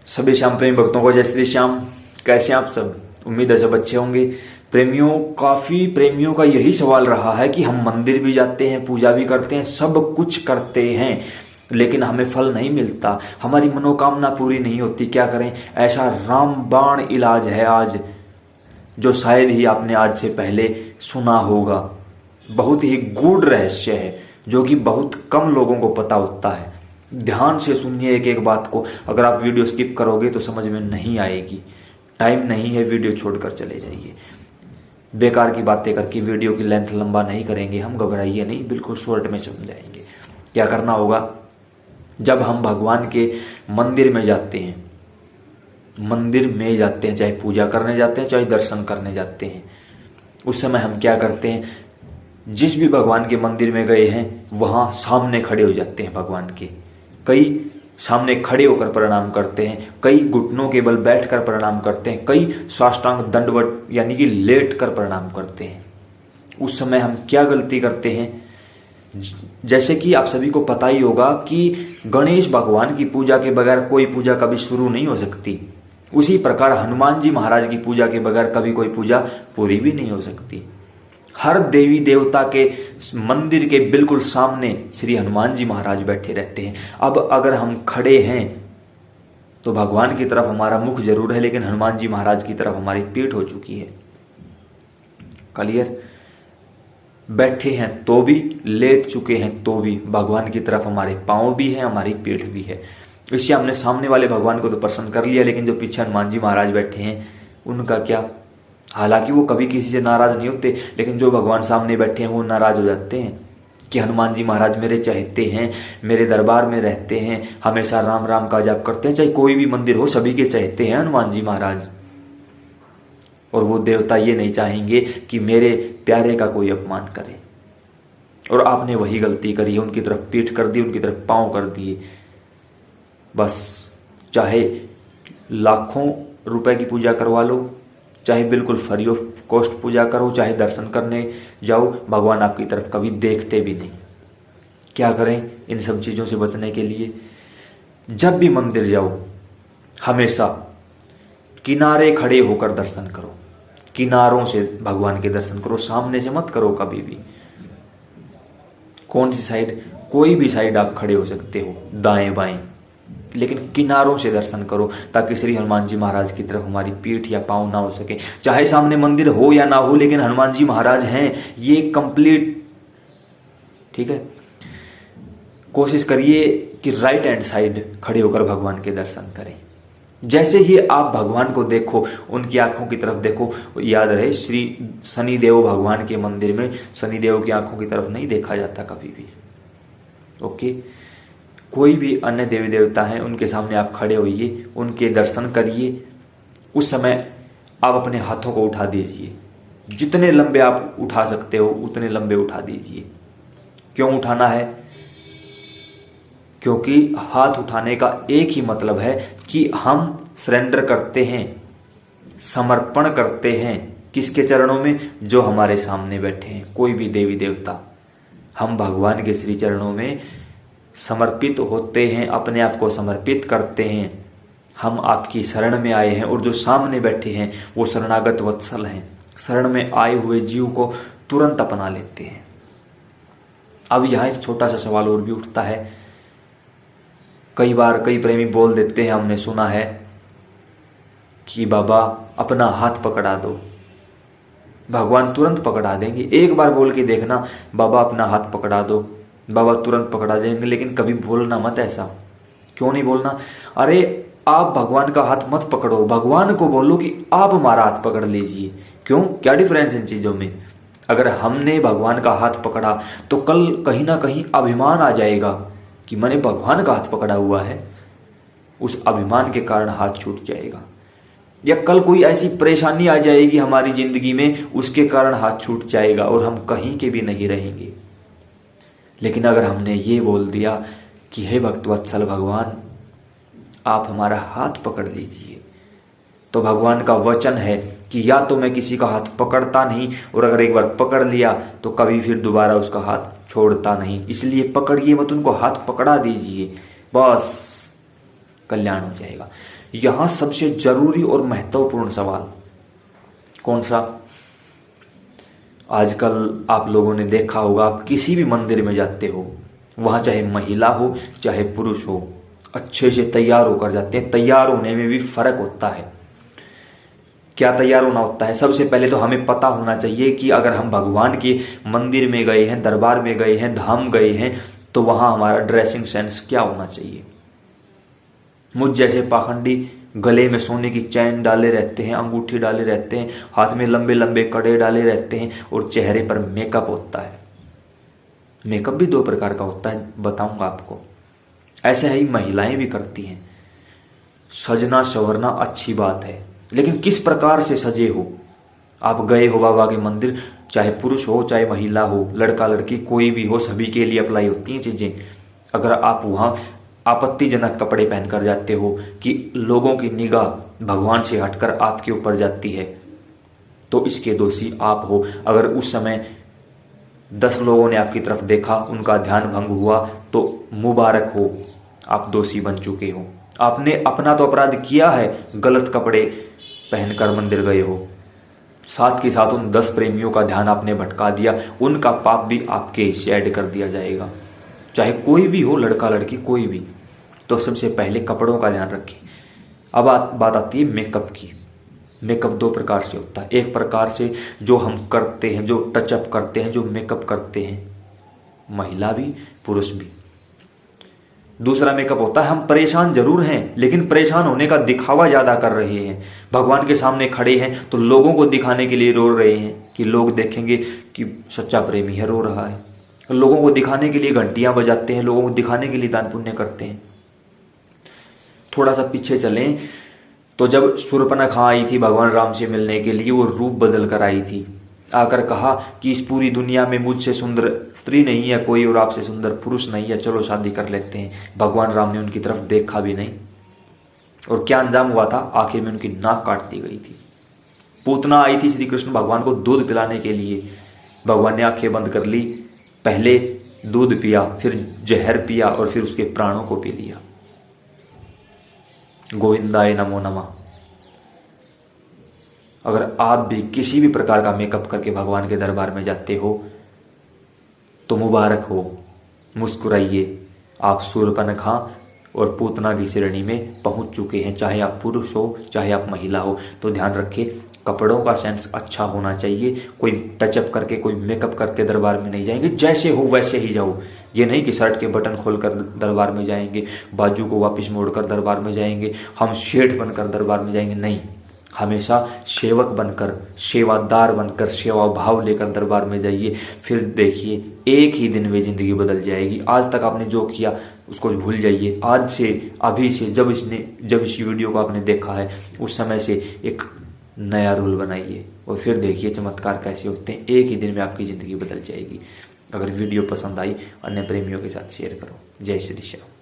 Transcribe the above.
सभी श्याम प्रेमी भक्तों को जय श्री श्याम। कैसे हैं आप सब? उम्मीद है सब अच्छे होंगे। प्रेमियों, काफी प्रेमियों का यही सवाल रहा है कि हम मंदिर भी जाते हैं, पूजा भी करते हैं, सब कुछ करते हैं, लेकिन हमें फल नहीं मिलता, हमारी मनोकामना पूरी नहीं होती, क्या करें? ऐसा रामबाण इलाज है आज, जो शायद ही आपने आज से पहले सुना होगा। बहुत ही गूढ़ रहस्य है जो कि बहुत कम लोगों को पता होता है। ध्यान से सुनिए एक एक बात को। अगर आप वीडियो स्किप करोगे तो समझ में नहीं आएगी। टाइम नहीं है, वीडियो छोड़कर चले जाइए। बेकार की बातें करके वीडियो की लेंथ लंबा नहीं करेंगे हम, घबराइए नहीं, बिल्कुल शॉर्ट में समझाएंगे। क्या करना होगा? जब हम भगवान के मंदिर में जाते हैं, चाहे पूजा करने जाते हैं, चाहे दर्शन करने जाते हैं, उस समय हम क्या करते हैं? जिस भी भगवान के मंदिर में गए हैं वहां सामने खड़े हो जाते हैं भगवान के। कई सामने खड़े होकर प्रणाम करते हैं, कई घुटनों के बल बैठकर प्रणाम करते हैं, कई साष्टांग दंडवत यानी कि लेट कर प्रणाम करते हैं। उस समय हम क्या गलती करते हैं? जैसे कि आप सभी को पता ही होगा कि गणेश भगवान की पूजा के बगैर कोई पूजा कभी शुरू नहीं हो सकती। उसी प्रकार हनुमान जी महाराज की पूजा के बगैर कभी कोई पूजा पूरी भी नहीं हो सकती। हर देवी देवता के मंदिर के बिल्कुल सामने श्री हनुमान जी महाराज बैठे रहते हैं। अब अगर हम खड़े हैं तो भगवान की तरफ हमारा मुख जरूर है, लेकिन हनुमान जी महाराज की तरफ हमारी पीठ हो चुकी है। क्लियर? बैठे हैं तो भी, लेट चुके हैं तो भी, भगवान की तरफ हमारे पांव भी हैं, हमारी पीठ भी है। इससे हमने सामने वाले भगवान को तो प्रसन्न कर लिया, लेकिन जो पीछे हनुमान जी महाराज बैठे हैं उनका क्या? हालांकि वो कभी किसी से नाराज नहीं होते, लेकिन जो भगवान सामने बैठे हैं वो नाराज हो जाते हैं कि हनुमान जी महाराज मेरे चाहते हैं, मेरे दरबार में रहते हैं, हमेशा राम राम का जाप करते हैं। चाहे कोई भी मंदिर हो, सभी के चाहते हैं हनुमान जी महाराज। और वो देवता ये नहीं चाहेंगे कि मेरे प्यारे का कोई अपमान करे। और आपने वही गलती करी है, उनकी तरफ पीठ कर दी, उनकी तरफ पांव कर दिए। बस चाहे लाखों रुपए की पूजा करवा लो, चाहे बिल्कुल फ्री ऑफ कॉस्ट पूजा करो, चाहे दर्शन करने जाओ, भगवान आपकी तरफ कभी देखते भी नहीं। क्या करें इन सब चीजों से बचने के लिए? जब भी मंदिर जाओ हमेशा किनारे खड़े होकर दर्शन करो, किनारों से भगवान के दर्शन करो, सामने से मत करो कभी भी। कौन सी साइड? कोई भी साइड आप खड़े हो सकते हो, दाएं बाएं, लेकिन किनारों से दर्शन करो, ताकि श्री हनुमान जी महाराज की तरफ हमारी पीठ या पांव ना हो सके। चाहे सामने मंदिर हो या ना हो, लेकिन हनुमान जी महाराज हैं, ये कंप्लीट। ठीक है? कोशिश करिए कि राइट हैंड साइड खड़े होकर भगवान के दर्शन करें। जैसे ही आप भगवान को देखो, उनकी आंखों की तरफ देखो। याद रहे, श्री शनिदेव भगवान के मंदिर में शनिदेव की आंखों की तरफ नहीं देखा जाता कभी भी। ओके? कोई भी अन्य देवी देवता हैं, उनके सामने आप खड़े होइए, उनके दर्शन करिए। उस समय आप अपने हाथों को उठा दीजिए, जितने लंबे आप उठा सकते हो उतने लंबे उठा दीजिए। क्यों उठाना है? क्योंकि हाथ उठाने का एक ही मतलब है कि हम सरेंडर करते हैं, समर्पण करते हैं। किसके चरणों में? जो हमारे सामने बैठे हैं, कोई भी देवी देवता। हम भगवान के श्री चरणों में समर्पित होते हैं, अपने आप को समर्पित करते हैं। हम आपकी शरण में आए हैं, और जो सामने बैठे हैं वो शरणागत वत्सल हैं, शरण में आए हुए जीव को तुरंत अपना लेते हैं। अब यहाँ एक छोटा सा सवाल और भी उठता है। कई बार कई प्रेमी बोल देते हैं, हमने सुना है कि बाबा अपना हाथ पकड़ा दो, भगवान तुरंत पकड़ा देंगे। एक बार बोल के देखना, बाबा अपना हाथ पकड़ा दो, बाबा तुरंत पकड़ा देंगे। लेकिन कभी बोलना मत ऐसा। क्यों नहीं बोलना? अरे आप भगवान का हाथ मत पकड़ो, भगवान को बोलो कि आप हमारा हाथ पकड़ लीजिए। क्यों? क्या डिफरेंस इन चीजों में? अगर हमने भगवान का हाथ पकड़ा तो कल कहीं ना कहीं अभिमान आ जाएगा कि मैंने भगवान का हाथ पकड़ा हुआ है। उस अभिमान के कारण हाथ छूट जाएगा, या कल कोई ऐसी परेशानी आ जाएगी हमारी जिंदगी में, उसके कारण हाथ छूट जाएगा और हम कहीं के भी नहीं रहेंगे। लेकिन अगर हमने ये बोल दिया कि हे भक्तवत्सल भगवान, आप हमारा हाथ पकड़ लीजिए, तो भगवान का वचन है कि या तो मैं किसी का हाथ पकड़ता नहीं, और अगर एक बार पकड़ लिया तो कभी फिर दोबारा उसका हाथ छोड़ता नहीं। इसलिए पकड़िए मत, उनको हाथ पकड़ा दीजिए बस। कल्याण हो जाएगा। यहां सबसे जरूरी और महत्वपूर्ण सवाल कौन सा? आजकल आप लोगों ने देखा होगा, आप किसी भी मंदिर में जाते हो, वहां चाहे महिला हो चाहे पुरुष हो, अच्छे से तैयार होकर जाते हैं। तैयार होने में भी फर्क होता है। क्या तैयार होना होता है? सबसे पहले तो हमें पता होना चाहिए कि अगर हम भगवान के मंदिर में गए हैं, दरबार में गए हैं, धाम गए हैं, तो वहां हमारा ड्रेसिंग सेंस क्या होना चाहिए। मुझ जैसे पाखंडी गले में सोने की चैन डाले रहते हैं, अंगूठी डाले रहते हैं, हाथ में लंबे लंबे कड़े डाले रहते हैं और चेहरे पर मेकअप होता है। मेकअप भी 2 प्रकार का होता है, बताऊंगा आपको। ऐसे ही महिलाएं भी करती हैं। सजना संवरना अच्छी बात है, लेकिन किस प्रकार से सजे हो। आप गए हो बाबा के मंदिर, चाहे पुरुष हो चाहे महिला हो, लड़का लड़की कोई भी हो, सभी के लिए अप्लाई होती हैं चीजें। अगर आप वहां आपत्तिजनक कपड़े पहनकर जाते हो कि लोगों की निगाह भगवान से हटकर आपके ऊपर जाती है, तो इसके दोषी आप हो। अगर उस समय 10 लोगों ने आपकी तरफ देखा, उनका ध्यान भंग हुआ, तो मुबारक हो, आप दोषी बन चुके हो। आपने अपना तो अपराध किया है, गलत कपड़े पहनकर मंदिर गए हो, साथ के साथ उन 10 प्रेमियों का ध्यान आपने भटका दिया, उनका पाप भी आपके हिस्से ऐड कर दिया जाएगा, चाहे कोई भी हो, लड़का लड़की कोई भी। तो सबसे पहले कपड़ों का ध्यान रखें। अब बात आती है मेकअप की। मेकअप 2 प्रकार से होता है। एक प्रकार से जो हम करते हैं, जो टचअप करते हैं, जो मेकअप करते हैं, महिला भी पुरुष भी। दूसरा मेकअप होता है हम परेशान जरूर हैं, लेकिन परेशान होने का दिखावा ज्यादा कर रहे हैं। भगवान के सामने खड़े हैं तो लोगों को दिखाने के लिए रो रहे हैं कि लोग देखेंगे कि सच्चा प्रेमी है, रो रहा है। लोगों को दिखाने के लिए घंटियां बजाते हैं, लोगों को दिखाने के लिए दान पुण्य करते हैं। थोड़ा सा पीछे चलें तो जब शूर्पणखा आई थी भगवान राम से मिलने के लिए, वो रूप बदल कर आई थी। आकर कहा कि इस पूरी दुनिया में मुझसे सुंदर स्त्री नहीं है कोई और आपसे सुंदर पुरुष नहीं है, चलो शादी कर लेते हैं। भगवान राम ने उनकी तरफ देखा भी नहीं, और क्या अंजाम हुआ था? आखिर में उनकी नाक काट दी गई थी। पूतना आई थी श्री कृष्ण भगवान को दूध पिलाने के लिए, भगवान ने आंखें बंद कर ली, पहले दूध पिया, फिर जहर पिया और फिर उसके प्राणों को पी लिया। गोविंदाय नमो नमः। अगर आप भी किसी भी प्रकार का मेकअप करके भगवान के दरबार में जाते हो तो मुबारक हो, मुस्कुराइए। आप शूर्पणखा और पूतना की श्रेणी में पहुंच चुके हैं, चाहे आप पुरुष हो चाहे आप महिला हो। तो ध्यान रखिए, कपड़ों का सेंस अच्छा होना चाहिए। कोई टचअप करके, कोई मेकअप करके दरबार में नहीं जाएंगे, जैसे हो वैसे ही जाओ। ये नहीं कि शर्ट के बटन खोलकर दरबार में जाएंगे, बाजू को वापस मोड़कर दरबार में जाएंगे, हम शेठ बनकर दरबार में जाएंगे। नहीं, हमेशा सेवक बनकर, सेवादार बनकर, सेवा भाव लेकर दरबार में जाइए। फिर देखिए, एक ही दिन में जिंदगी बदल जाएगी। आज तक आपने जो किया उसको भूल जाइए। आज से, अभी से, जब इस वीडियो को आपने देखा है उस समय से एक नया रूल बनाइए और फिर देखिए चमत्कार कैसे होते हैं। एक ही दिन में आपकी ज़िंदगी बदल जाएगी। अगर वीडियो पसंद आई, अन्य प्रेमियों के साथ शेयर करो। जय श्री श्याम।